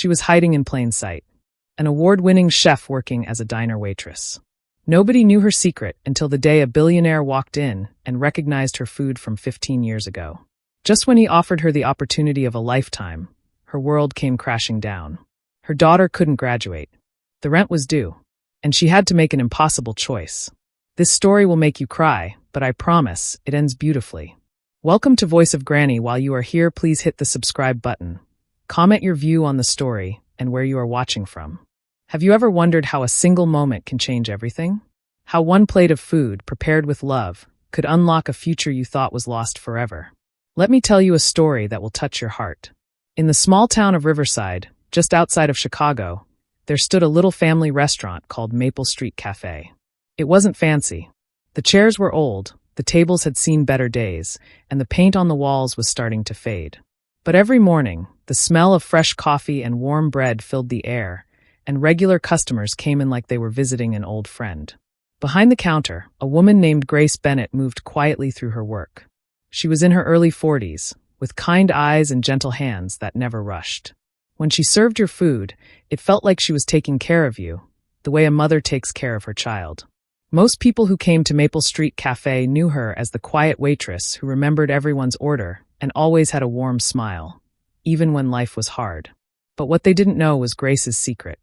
She was hiding in plain sight, an award-winning chef working as a diner waitress. Nobody knew her secret until the day a billionaire walked in and recognized her food from 15 years ago. Just when he offered her the opportunity of a lifetime, her world came crashing down. Her daughter couldn't graduate. The rent was due, and she had to make an impossible choice. This story will make you cry, but I promise it ends beautifully. Welcome to Voice of Granny. While you are here, please hit the subscribe button. Comment your view on the story and where you are watching from. Have you ever wondered how a single moment can change everything? How one plate of food, prepared with love, could unlock a future you thought was lost forever? Let me tell you a story that will touch your heart. In the small town of Riverside, just outside of Chicago, there stood a little family restaurant called Maple Street Cafe. It wasn't fancy. The chairs were old, the tables had seen better days, and the paint on the walls was starting to fade. But every morning, the smell of fresh coffee and warm bread filled the air, and regular customers came in like they were visiting an old friend. Behind the counter, a woman named Grace Bennett moved quietly through her work. She was in her early 40s, with kind eyes and gentle hands that never rushed. When she served your food, it felt like she was taking care of you, the way a mother takes care of her child. Most people who came to Maple Street Cafe knew her as the quiet waitress who remembered everyone's order and always had a warm smile, even when life was hard. But what they didn't know was Grace's secret.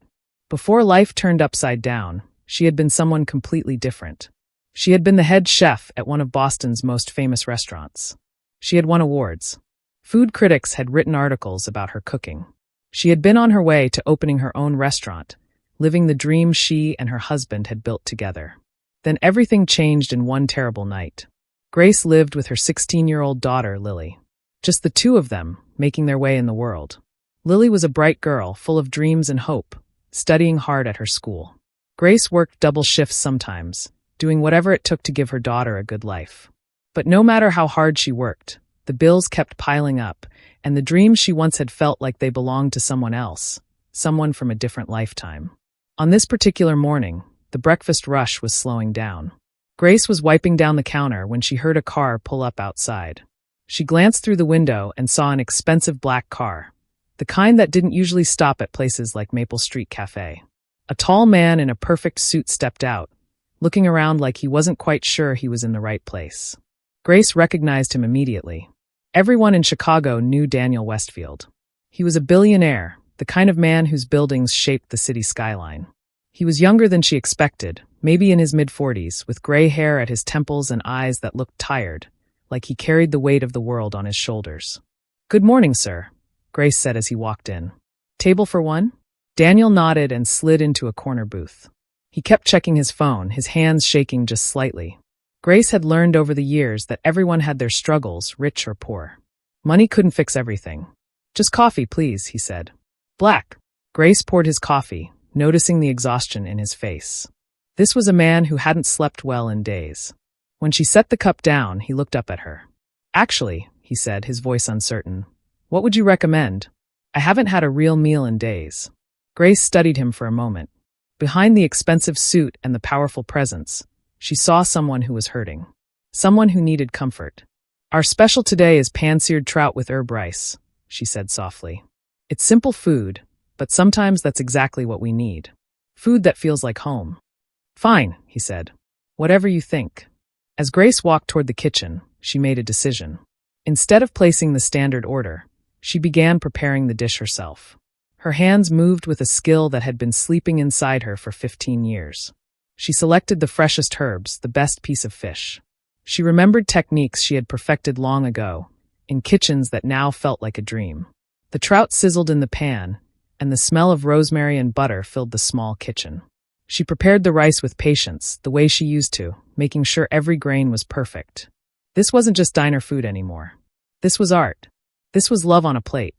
Before life turned upside down, she had been someone completely different. She had been the head chef at one of Boston's most famous restaurants. She had won awards. Food critics had written articles about her cooking. She had been on her way to opening her own restaurant, living the dream she and her husband had built together. Then everything changed in one terrible night. Grace lived with her 16-year-old daughter, Lily. Just the two of them, making their way in the world. Lily was a bright girl, full of dreams and hope, studying hard at her school. Grace worked double shifts sometimes, doing whatever it took to give her daughter a good life. But no matter how hard she worked, the bills kept piling up, and the dreams she once had felt like they belonged to someone else, someone from a different lifetime. On this particular morning, the breakfast rush was slowing down. Grace was wiping down the counter when she heard a car pull up outside. She glanced through the window and saw an expensive black car, the kind that didn't usually stop at places like Maple Street Cafe. A tall man in a perfect suit stepped out, looking around like he wasn't quite sure he was in the right place. Grace recognized him immediately. Everyone in Chicago knew Daniel Westfield. He was a billionaire, the kind of man whose buildings shaped the city skyline. He was younger than she expected, maybe in his mid-40s, with gray hair at his temples and eyes that looked tired, like he carried the weight of the world on his shoulders. "Good morning, sir," Grace said as he walked in. "Table for one?" Daniel nodded and slid into a corner booth. He kept checking his phone, his hands shaking just slightly. Grace had learned over the years that everyone had their struggles, rich or poor. Money couldn't fix everything. "Just coffee, please," he said. "Black." Grace poured his coffee, noticing the exhaustion in his face. This was a man who hadn't slept well in days. When she set the cup down, he looked up at her. "Actually," he said, his voice uncertain, "what would you recommend? I haven't had a real meal in days." Grace studied him for a moment. Behind the expensive suit and the powerful presence, she saw someone who was hurting. Someone who needed comfort. "Our special today is pan-seared trout with herb rice," she said softly. "It's simple food, but sometimes that's exactly what we need. Food that feels like home." "Fine," he said. "Whatever you think." As Grace walked toward the kitchen, she made a decision. Instead of placing the standard order, she began preparing the dish herself. Her hands moved with a skill that had been sleeping inside her for 15 years. She selected the freshest herbs, the best piece of fish. She remembered techniques she had perfected long ago, in kitchens that now felt like a dream. The trout sizzled in the pan, and the smell of rosemary and butter filled the small kitchen. She prepared the rice with patience, the way she used to, making sure every grain was perfect. This wasn't just diner food anymore. This was art. This was love on a plate.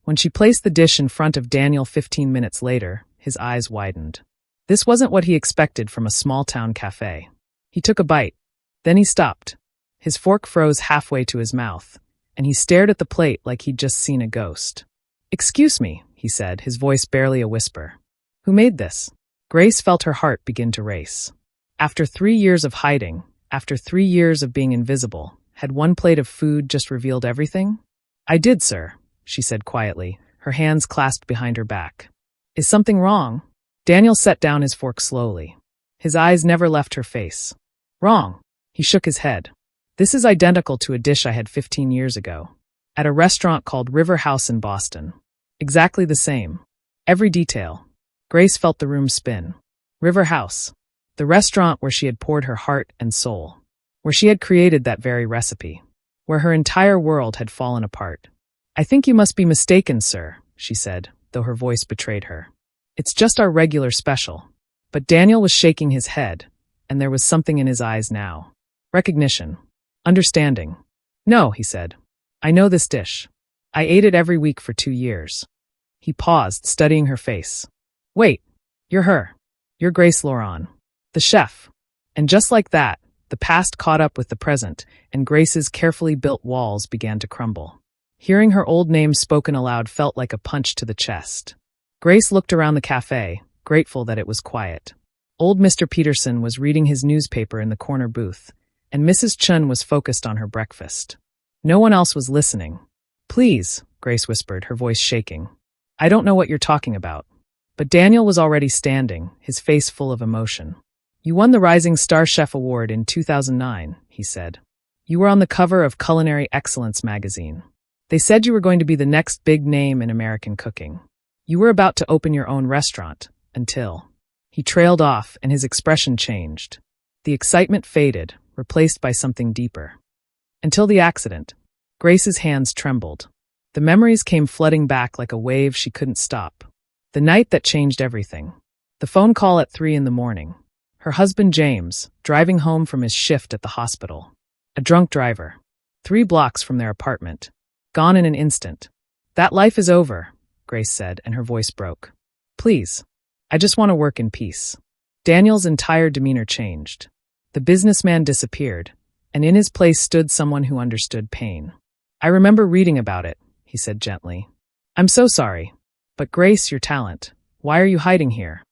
When she placed the dish in front of Daniel 15 minutes later, his eyes widened. This wasn't what he expected from a small-town cafe. He took a bite. Then he stopped. His fork froze halfway to his mouth, and he stared at the plate like he'd just seen a ghost. "Excuse me," he said, his voice barely a whisper. "Who made this?" Grace felt her heart begin to race. After 3 years of hiding, after 3 years of being invisible, had one plate of food just revealed everything? "I did, sir," she said quietly, her hands clasped behind her back. Is something wrong? Daniel set down his fork slowly. His eyes never left her face. Wrong. He shook his head. This is identical to a dish I had 15 years ago. At a restaurant called River House in Boston. Exactly the same. Every detail. Grace felt the room spin. River House. The restaurant where she had poured her heart and soul. Where she had created that very recipe. Where her entire world had fallen apart. I think you must be mistaken, sir, she said, though her voice betrayed her. It's just our regular special. But Daniel was shaking his head, and there was something in his eyes now. Recognition. Understanding. No, he said. I know this dish. I ate it every week for 2 years. He paused, studying her face. Wait, you're her. You're Grace Laurent, the chef. And just like that, the past caught up with the present, and Grace's carefully built walls began to crumble. Hearing her old name spoken aloud felt like a punch to the chest. Grace looked around the cafe, grateful that it was quiet. Old Mr. Peterson was reading his newspaper in the corner booth, and Mrs. Chun was focused on her breakfast. No one else was listening. Please, Grace whispered, her voice shaking. I don't know what you're talking about. But Daniel was already standing, his face full of emotion. You won the Rising Star Chef Award in 2009, he said. You were on the cover of Culinary Excellence magazine. They said you were going to be the next big name in American cooking. You were about to open your own restaurant, until... He trailed off, and his expression changed. The excitement faded, replaced by something deeper. Until the accident. Grace's hands trembled. The memories came flooding back like a wave she couldn't stop. The night that changed everything. The phone call at 3 a.m. Her husband James, driving home from his shift at the hospital. A drunk driver. 3 blocks from their apartment. Gone in an instant. That life is over, Grace said, and her voice broke. Please. I just want to work in peace. Daniel's entire demeanor changed. The businessman disappeared, and in his place stood someone who understood pain. I remember reading about it, he said gently. I'm so sorry. But Grace, your talent. Why are you hiding here?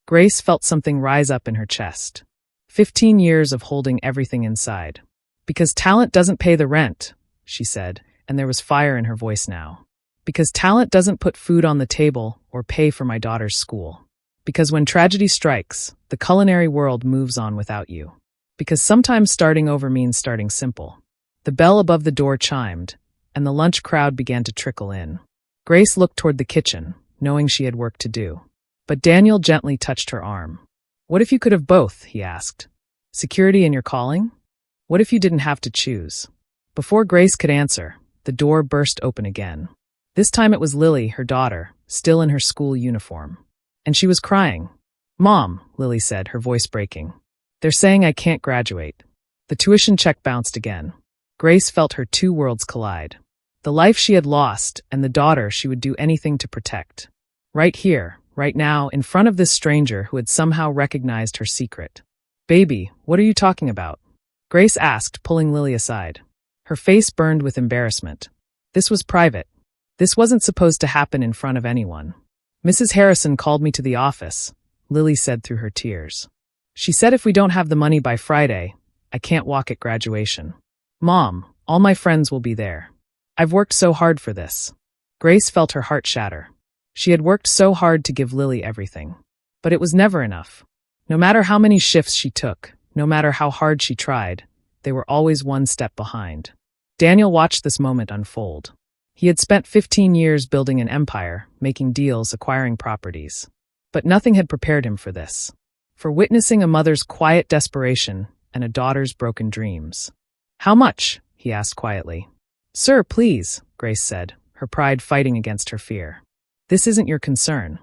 Grace felt something rise up in her chest. 15 years of holding everything inside. Because talent doesn't pay the rent, she said, and there was fire in her voice now. Because talent doesn't put food on the table or pay for my daughter's school. Because when tragedy strikes, the culinary world moves on without you. Because sometimes starting over means starting simple. The bell above the door chimed, and the lunch crowd began to trickle in. Grace looked toward the kitchen, knowing she had work to do. But Daniel gently touched her arm. What if you could have both, he asked. Security in your calling? What if you didn't have to choose? Before Grace could answer, the door burst open again. This time it was Lily, her daughter, still in her school uniform. And she was crying. Mom, Lily said, her voice breaking. They're saying I can't graduate. The tuition check bounced again. Grace felt her 2 worlds collide. The life she had lost and the daughter she would do anything to protect. Right here, right now, in front of this stranger who had somehow recognized her secret. Baby, what are you talking about? Grace asked, pulling Lily aside. Her face burned with embarrassment. This was private. This wasn't supposed to happen in front of anyone. Mrs. Harrison called me to the office, Lily said through her tears. She said if we don't have the money by Friday, I can't walk at graduation. Mom, all my friends will be there. I've worked so hard for this. Grace felt her heart shatter. She had worked so hard to give Lily everything. But it was never enough. No matter how many shifts she took, no matter how hard she tried, they were always one step behind. Daniel watched this moment unfold. He had spent 15 years building an empire, making deals, acquiring properties. But nothing had prepared him for this. For witnessing a mother's quiet desperation and a daughter's broken dreams. How much? He asked quietly. Sir, please, Grace said, her pride fighting against her fear. This isn't your concern.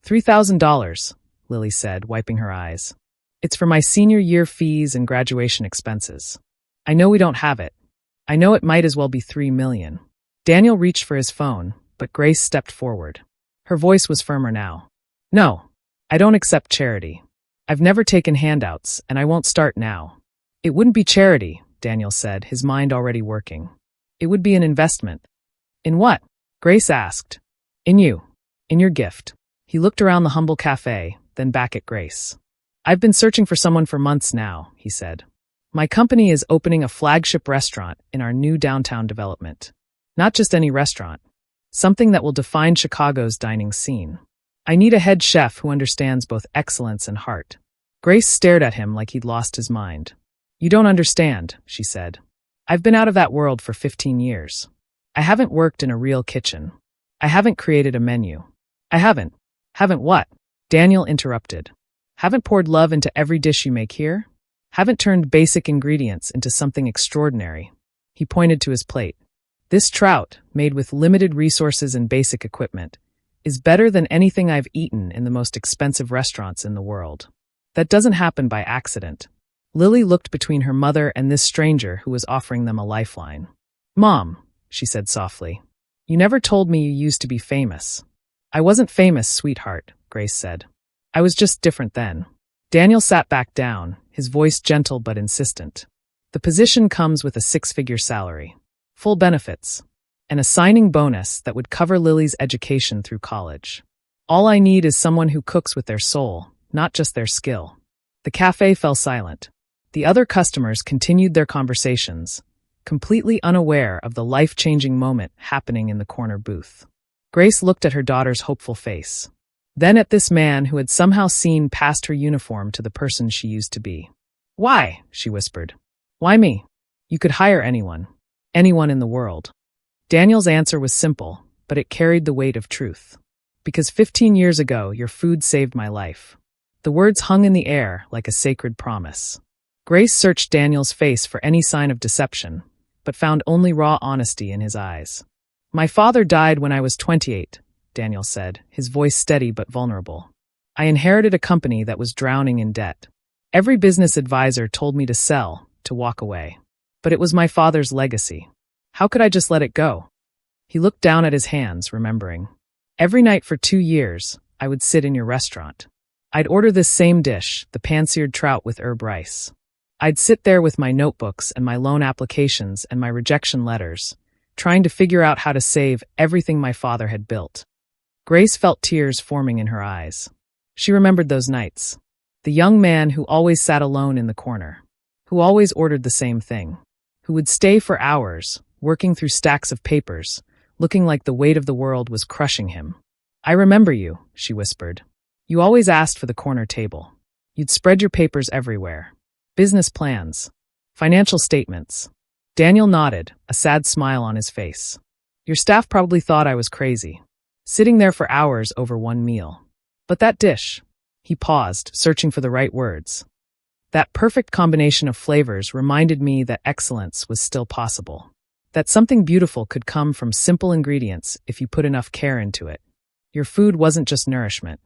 $3,000, Lily said, wiping her eyes. It's for my senior year fees and graduation expenses. I know we don't have it. I know it might as well be $3 million. Daniel reached for his phone, but Grace stepped forward. Her voice was firmer now. No, I don't accept charity. I've never taken handouts, and I won't start now. It wouldn't be charity, Daniel said, his mind already working. It would be an investment. In what? Grace asked. In you. In your gift. He looked around the humble cafe, then back at Grace. I've been searching for someone for months now, he said. My company is opening a flagship restaurant in our new downtown development. Not just any restaurant. Something that will define Chicago's dining scene. I need a head chef who understands both excellence and heart. Grace stared at him like he'd lost his mind. You don't understand, she said. I've been out of that world for 15 years. I haven't worked in a real kitchen. I haven't created a menu. I haven't. Haven't what? Daniel interrupted. Haven't poured love into every dish you make here? Haven't turned basic ingredients into something extraordinary? He pointed to his plate. This trout, made with limited resources and basic equipment, is better than anything I've eaten in the most expensive restaurants in the world. That doesn't happen by accident. Lily looked between her mother and this stranger who was offering them a lifeline. Mom, she said softly, you never told me you used to be famous. I wasn't famous, sweetheart, Grace said. I was just different then. Daniel sat back down, his voice gentle but insistent. The position comes with a 6-figure salary, full benefits, and a signing bonus that would cover Lily's education through college. All I need is someone who cooks with their soul, not just their skill. The cafe fell silent. The other customers continued their conversations, completely unaware of the life-changing moment happening in the corner booth. Grace looked at her daughter's hopeful face, then at this man who had somehow seen past her uniform to the person she used to be. Why? She whispered. Why me? You could hire anyone. Anyone in the world. Daniel's answer was simple, but it carried the weight of truth. Because 15 years ago, your food saved my life. The words hung in the air like a sacred promise. Grace searched Daniel's face for any sign of deception, but found only raw honesty in his eyes. My father died when I was 28, Daniel said, his voice steady but vulnerable. I inherited a company that was drowning in debt. Every business advisor told me to sell, to walk away. But it was my father's legacy. How could I just let it go? He looked down at his hands, remembering. Every night for 2 years, I would sit in your restaurant. I'd order this same dish, the pan-seared trout with herb rice. I'd sit there with my notebooks and my loan applications and my rejection letters, trying to figure out how to save everything my father had built. Grace felt tears forming in her eyes. She remembered those nights. The young man who always sat alone in the corner, who always ordered the same thing, who would stay for hours, working through stacks of papers, looking like the weight of the world was crushing him. I remember you, she whispered. You always asked for the corner table. You'd spread your papers everywhere. Business plans. Financial statements. Daniel nodded, a sad smile on his face. Your staff probably thought I was crazy, sitting there for hours over one meal. But that dish. He paused, searching for the right words. That perfect combination of flavors reminded me that excellence was still possible. That something beautiful could come from simple ingredients if you put enough care into it. Your food wasn't just nourishment.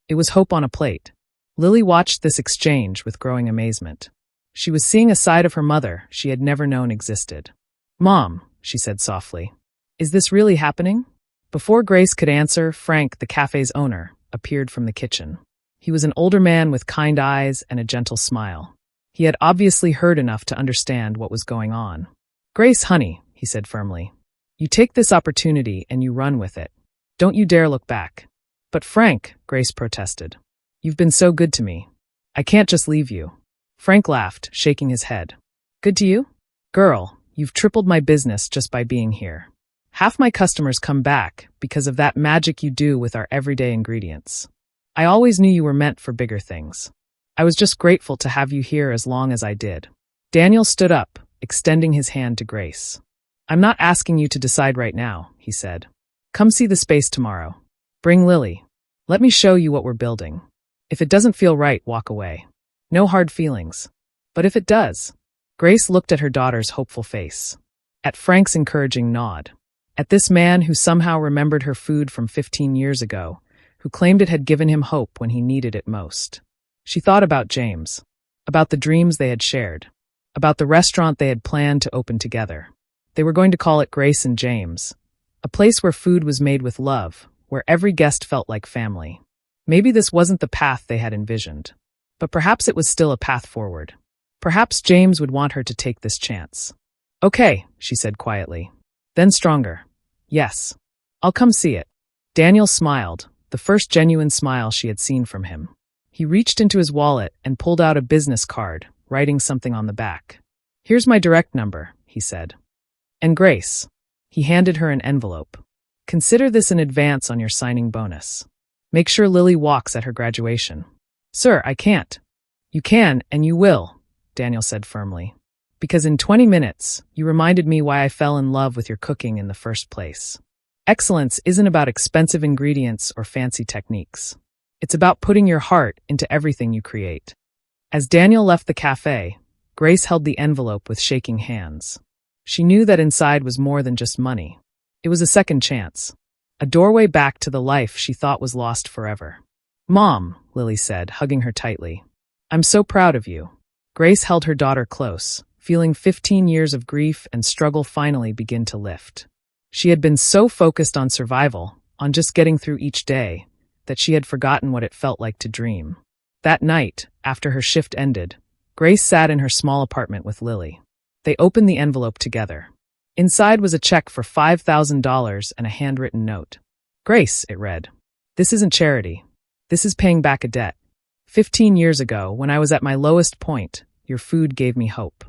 It was hope on a plate. Lily watched this exchange with growing amazement. She was seeing a side of her mother she had never known existed. Mom, she said softly, is this really happening? Before Grace could answer, Frank, the cafe's owner, appeared from the kitchen. He was an older man with kind eyes and a gentle smile. He had obviously heard enough to understand what was going on. Grace, honey, he said firmly, you take this opportunity and you run with it. Don't you dare look back. But Frank, Grace protested, you've been so good to me. I can't just leave you. Frank laughed, shaking his head. Good to you? Girl, you've tripled my business just by being here. Half my customers come back because of that magic you do with our everyday ingredients. I always knew you were meant for bigger things. I was just grateful to have you here as long as I did. Daniel stood up, extending his hand to Grace. I'm not asking you to decide right now, he said. Come see the space tomorrow. Bring Lily. Let me show you what we're building. If it doesn't feel right, walk away. No hard feelings. But if it does, Grace looked at her daughter's hopeful face, at Frank's encouraging nod, at this man who somehow remembered her food from 15 years ago, who claimed it had given him hope when he needed it most. She thought about James, about the dreams they had shared, about the restaurant they had planned to open together. They were going to call it Grace and James, a place where food was made with love, where every guest felt like family. Maybe this wasn't the path they had envisioned, but perhaps it was still a path forward. Perhaps James would want her to take this chance. Okay, she said quietly. Then stronger. Yes. I'll come see it. Daniel smiled, the first genuine smile she had seen from him. He reached into his wallet and pulled out a business card, writing something on the back. Here's my direct number, he said. And Grace. He handed her an envelope. Consider this an advance on your signing bonus. Make sure Lily walks at her graduation. Sir, I can't. You can, and you will, Daniel said firmly. Because in 20 minutes, you reminded me why I fell in love with your cooking in the first place. Excellence isn't about expensive ingredients or fancy techniques. It's about putting your heart into everything you create. As Daniel left the cafe, Grace held the envelope with shaking hands. She knew that inside was more than just money. It was a second chance. A doorway back to the life she thought was lost forever. Mom, Lily said, hugging her tightly. I'm so proud of you. Grace held her daughter close, feeling 15 years of grief and struggle finally begin to lift. She had been so focused on survival, on just getting through each day, that she had forgotten what it felt like to dream. That night, after her shift ended, Grace sat in her small apartment with Lily. They opened the envelope together. Inside was a check for $5,000 and a handwritten note. Grace, it read. This isn't charity. This is paying back a debt. 15 years ago, when I was at my lowest point, your food gave me hope.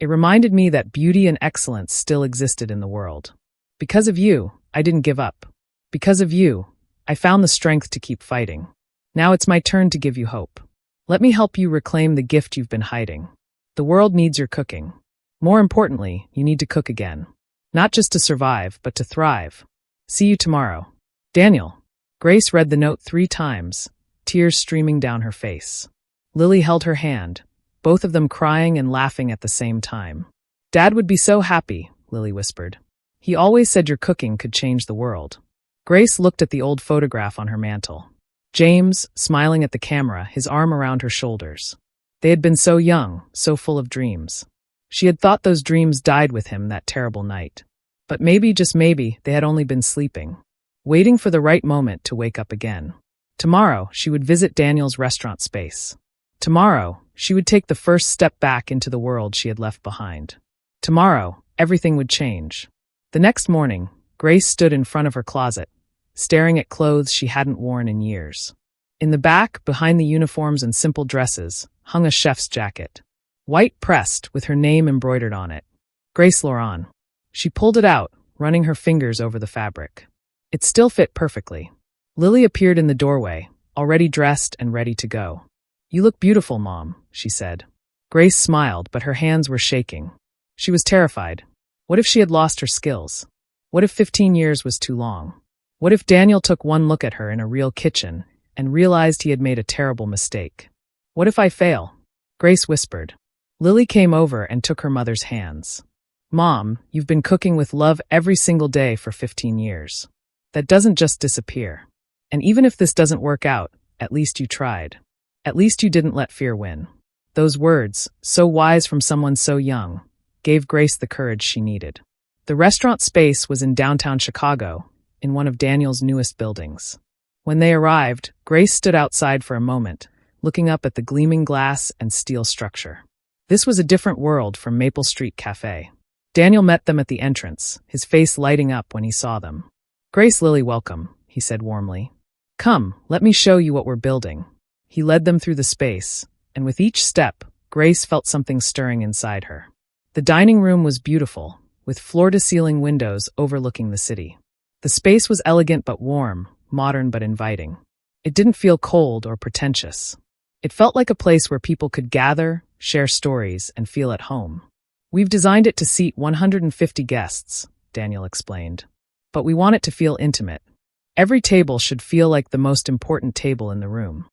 It reminded me that beauty and excellence still existed in the world. Because of you, I didn't give up. Because of you, I found the strength to keep fighting. Now it's my turn to give you hope. Let me help you reclaim the gift you've been hiding. The world needs your cooking. More importantly, you need to cook again. Not just to survive, but to thrive. See you tomorrow. Daniel. Grace read the note 3 times, tears streaming down her face. Lily held her hand, both of them crying and laughing at the same time. Dad would be so happy, Lily whispered. He always said your cooking could change the world. Grace looked at the old photograph on her mantel. James, smiling at the camera, his arm around her shoulders. They had been so young, so full of dreams. She had thought those dreams died with him that terrible night. But maybe, just maybe, they had only been sleeping, waiting for the right moment to wake up again. Tomorrow, she would visit Daniel's restaurant space. Tomorrow, she would take the first step back into the world she had left behind. Tomorrow, everything would change. The next morning, Grace stood in front of her closet, staring at clothes she hadn't worn in years. In the back, behind the uniforms and simple dresses, hung a chef's jacket. White pressed, with her name embroidered on it. Grace Laurent. She pulled it out, running her fingers over the fabric. It still fit perfectly. Lily appeared in the doorway, already dressed and ready to go. You look beautiful, Mom, she said. Grace smiled, but her hands were shaking. She was terrified. What if she had lost her skills? What if 15 years was too long? What if Daniel took one look at her in a real kitchen and realized he had made a terrible mistake? What if I fail? Grace whispered. Lily came over and took her mother's hands. Mom, you've been cooking with love every single day for 15 years. That doesn't just disappear. And even if this doesn't work out, at least you tried. At least you didn't let fear win. Those words, so wise from someone so young, gave Grace the courage she needed. The restaurant space was in downtown Chicago, in one of Daniel's newest buildings. When they arrived, Grace stood outside for a moment, looking up at the gleaming glass and steel structure. This was a different world from Maple Street Cafe. Daniel met them at the entrance, his face lighting up when he saw them. Grace, Lily, welcome, he said warmly. Come, let me show you what we're building. He led them through the space, and with each step, Grace felt something stirring inside her. The dining room was beautiful, with floor-to-ceiling windows overlooking the city. The space was elegant but warm, modern but inviting. It didn't feel cold or pretentious. It felt like a place where people could gather, share stories, and feel at home. We've designed it to seat 150 guests, Daniel explained. But we want it to feel intimate. Every table should feel like the most important table in the room.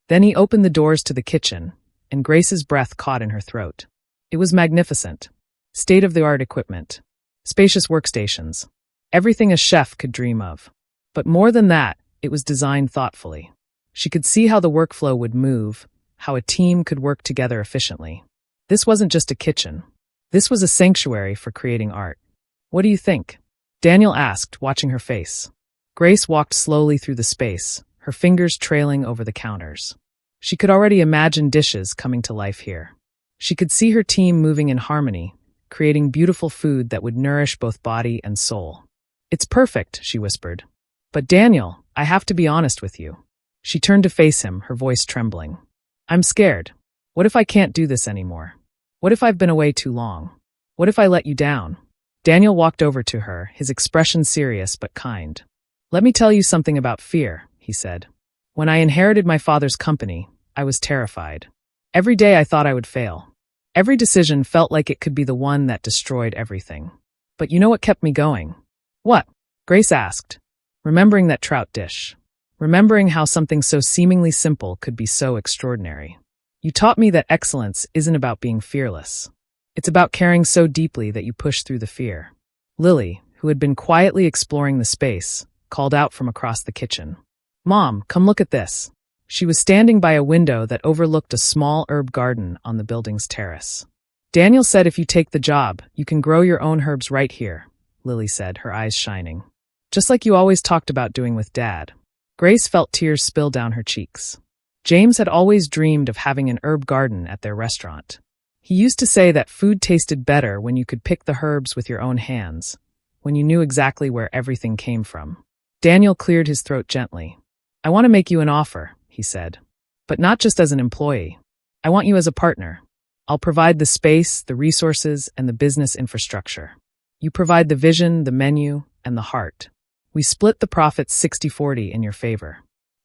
Then he opened the doors to the kitchen, and Grace's breath caught in her throat. It was magnificent. State-of-the-art equipment. Spacious workstations. Everything a chef could dream of. But more than that, it was designed thoughtfully. She could see how the workflow would move, how a team could work together efficiently. This wasn't just a kitchen. This was a sanctuary for creating art. What do you think? Daniel asked, watching her face. Grace walked slowly through the space, her fingers trailing over the counters. She could already imagine dishes coming to life here. She could see her team moving in harmony, creating beautiful food that would nourish both body and soul. It's perfect, she whispered. But Daniel, I have to be honest with you. She turned to face him, her voice trembling. I'm scared. What if I can't do this anymore? What if I've been away too long? What if I let you down? Daniel walked over to her, his expression serious but kind. "Let me tell you something about fear," he said. "When I inherited my father's company, I was terrified. Every day I thought I would fail. Every decision felt like it could be the one that destroyed everything. But you know what kept me going?" "What?" Grace asked, remembering that trout dish. Remembering how something so seemingly simple could be so extraordinary. "You taught me that excellence isn't about being fearless. It's about caring so deeply that you push through the fear." Lily, who had been quietly exploring the space, called out from across the kitchen. "Mom, come look at this." She was standing by a window that overlooked a small herb garden on the building's terrace. "Daniel said if you take the job, you can grow your own herbs right here," Lily said, her eyes shining. "Just like you always talked about doing with Dad." Grace felt tears spill down her cheeks. James had always dreamed of having an herb garden at their restaurant. He used to say that food tasted better when you could pick the herbs with your own hands, when you knew exactly where everything came from. Daniel cleared his throat gently. "I want to make you an offer," he said. "But not just as an employee. I want you as a partner. I'll provide the space, the resources, and the business infrastructure. You provide the vision, the menu, and the heart. We split the profits 60-40 in your favor.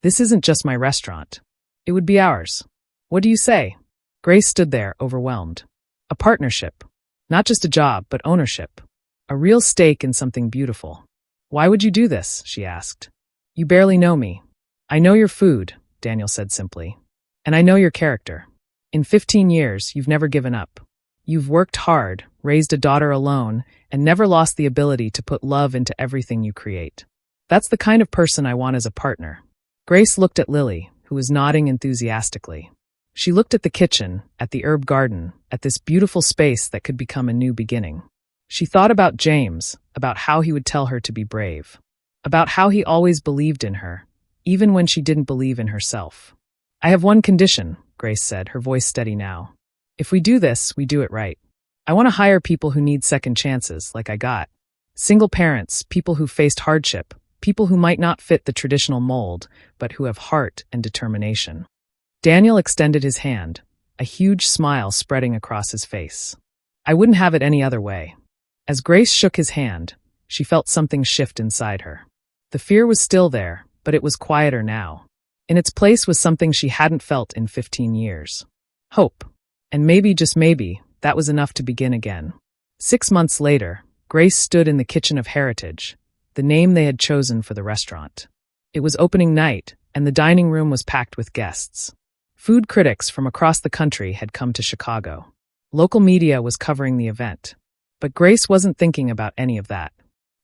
This isn't just my restaurant. It would be ours. What do you say?" Grace stood there, overwhelmed. A partnership. Not just a job, but ownership. A real stake in something beautiful. "Why would you do this?" she asked. "You barely know me. I know your food," Daniel said simply. "And I know your character. In 15 years, you've never given up. You've worked hard, raised a daughter alone, and never lost the ability to put love into everything you create. That's the kind of person I want as a partner." Grace looked at Lily, who was nodding enthusiastically. She looked at the kitchen, at the herb garden, at this beautiful space that could become a new beginning. She thought about James, about how he would tell her to be brave, about how he always believed in her, even when she didn't believe in herself. "I have one condition," Grace said, her voice steady now. "If we do this, we do it right. I want to hire people who need second chances, like I got. Single parents, people who faced hardship, people who might not fit the traditional mold, but who have heart and determination." Daniel extended his hand, a huge smile spreading across his face. "I wouldn't have it any other way." As Grace shook his hand, she felt something shift inside her. The fear was still there, but it was quieter now. In its place was something she hadn't felt in 15 years. Hope. And maybe, just maybe, that was enough to begin again. 6 months later, Grace stood in the kitchen of Heritage, the name they had chosen for the restaurant. It was opening night, and the dining room was packed with guests. Food critics from across the country had come to Chicago. Local media was covering the event. But Grace wasn't thinking about any of that.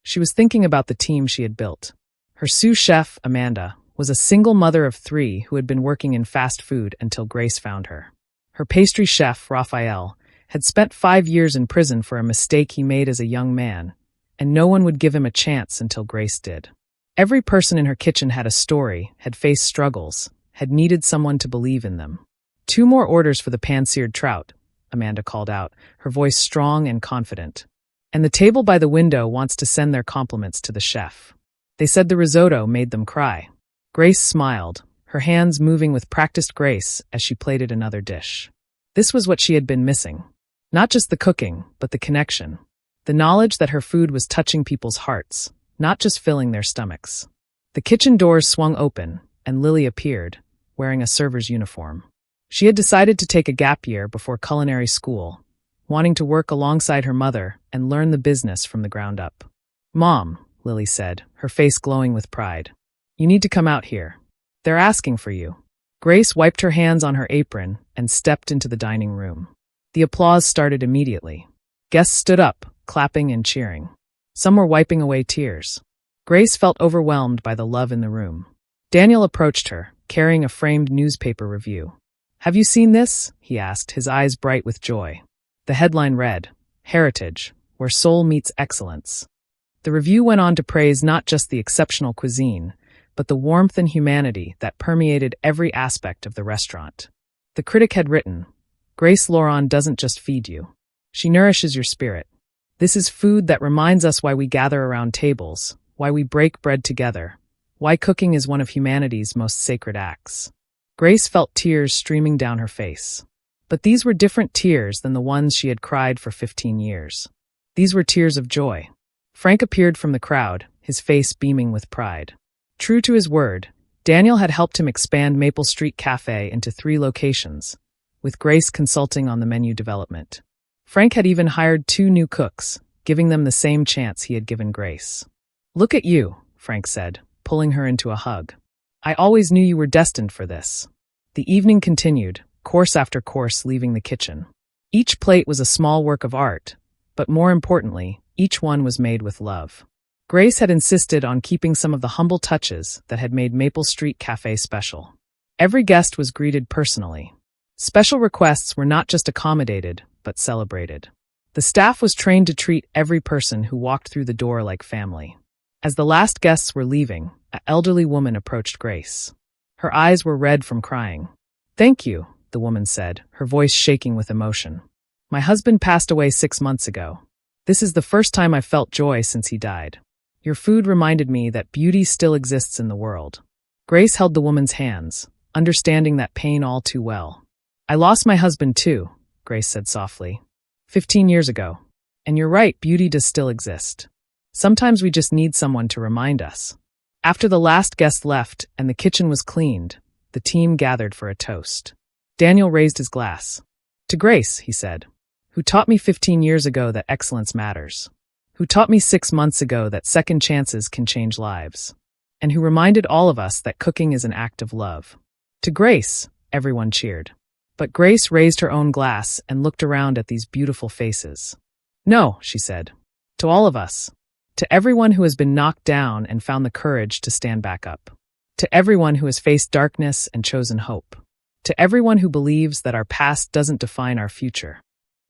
She was thinking about the team she had built. Her sous chef, Amanda, was a single mother of 3 who had been working in fast food until Grace found her. Her pastry chef, Raphael, had spent 5 years in prison for a mistake he made as a young man, and no one would give him a chance until Grace did. Every person in her kitchen had a story, had faced struggles, had needed someone to believe in them. 2 more orders for the pan-seared trout," Amanda called out, her voice strong and confident. "And the table by the window wants to send their compliments to the chef. They said the risotto made them cry." Grace smiled, her hands moving with practiced grace as she plated another dish. This was what she had been missing. Not just the cooking, but the connection. The knowledge that her food was touching people's hearts, not just filling their stomachs. The kitchen doors swung open, and Lily appeared, wearing a server's uniform. She had decided to take a gap year before culinary school, wanting to work alongside her mother and learn the business from the ground up. "Mom," Lily said, her face glowing with pride. "You need to come out here. They're asking for you." Grace wiped her hands on her apron and stepped into the dining room. The applause started immediately. Guests stood up, clapping and cheering. Some were wiping away tears. Grace felt overwhelmed by the love in the room. Daniel approached her, carrying a framed newspaper review. "Have you seen this?" he asked, his eyes bright with joy. The headline read, "Heritage, where soul meets excellence." The review went on to praise not just the exceptional cuisine, but the warmth and humanity that permeated every aspect of the restaurant. The critic had written, "Grace Lauron doesn't just feed you. She nourishes your spirit. This is food that reminds us why we gather around tables, why we break bread together, why cooking is one of humanity's most sacred acts." Grace felt tears streaming down her face. But these were different tears than the ones she had cried for 15 years. These were tears of joy. Frank appeared from the crowd, his face beaming with pride. True to his word, Daniel had helped him expand Maple Street Cafe into 3 locations, with Grace consulting on the menu development. Frank had even hired 2 new cooks, giving them the same chance he had given Grace. "Look at you," Frank said, pulling her into a hug. "I always knew you were destined for this." The evening continued, course after course leaving the kitchen. Each plate was a small work of art, but more importantly, each one was made with love. Grace had insisted on keeping some of the humble touches that had made Maple Street Cafe special. Every guest was greeted personally. Special requests were not just accommodated, but celebrated. The staff was trained to treat every person who walked through the door like family. As the last guests were leaving, an elderly woman approached Grace. Her eyes were red from crying. "Thank you," the woman said, her voice shaking with emotion. "My husband passed away 6 months ago. This is the first time I've felt joy since he died. Your food reminded me that beauty still exists in the world." Grace held the woman's hands, understanding that pain all too well. "I lost my husband too," Grace said softly. 15 years ago. And you're right, beauty does still exist. Sometimes we just need someone to remind us." After the last guest left and the kitchen was cleaned, the team gathered for a toast. Daniel raised his glass. "To Grace," he said, "who taught me 15 years ago that excellence matters. Who taught me 6 months ago that second chances can change lives. And who reminded all of us that cooking is an act of love." "To Grace," everyone cheered. But Grace raised her own glass and looked around at these beautiful faces. "No," she said. "To all of us. To everyone who has been knocked down and found the courage to stand back up. To everyone who has faced darkness and chosen hope. To everyone who believes that our past doesn't define our future."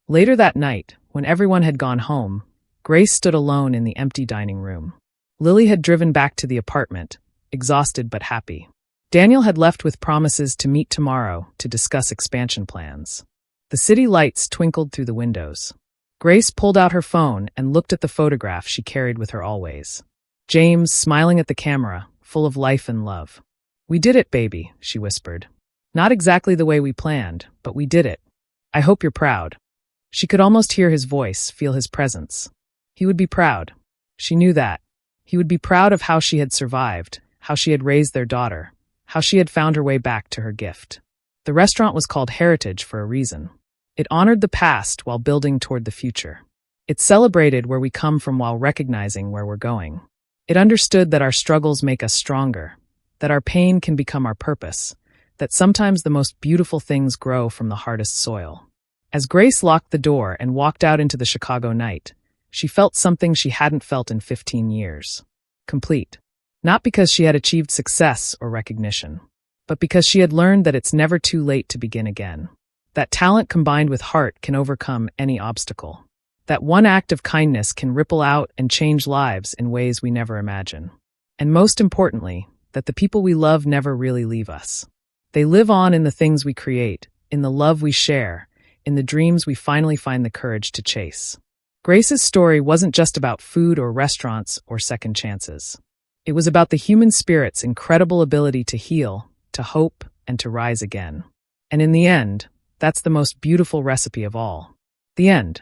Later that night, when everyone had gone home, Grace stood alone in the empty dining room. Lily had driven back to the apartment, exhausted but happy. Daniel had left with promises to meet tomorrow to discuss expansion plans. The city lights twinkled through the windows. Grace pulled out her phone and looked at the photograph she carried with her always. James, smiling at the camera, full of life and love. "We did it, baby," she whispered. "Not exactly the way we planned, but we did it. I hope you're proud." She could almost hear his voice, feel his presence. He would be proud. She knew that. He would be proud of how she had survived, how she had raised their daughter, how she had found her way back to her gift. The restaurant was called Heritage for a reason. It honored the past while building toward the future. It celebrated where we come from while recognizing where we're going. It understood that our struggles make us stronger, that our pain can become our purpose, that sometimes the most beautiful things grow from the hardest soil. As Grace locked the door and walked out into the Chicago night, she felt something she hadn't felt in 15 years. Complete. Not because she had achieved success or recognition, but because she had learned that it's never too late to begin again. That talent combined with heart can overcome any obstacle. That one act of kindness can ripple out and change lives in ways we never imagine. And most importantly, that the people we love never really leave us. They live on in the things we create, in the love we share, in the dreams we finally find the courage to chase. Grace's story wasn't just about food or restaurants or second chances. It was about the human spirit's incredible ability to heal, to hope, and to rise again. And in the end, that's the most beautiful recipe of all. The end.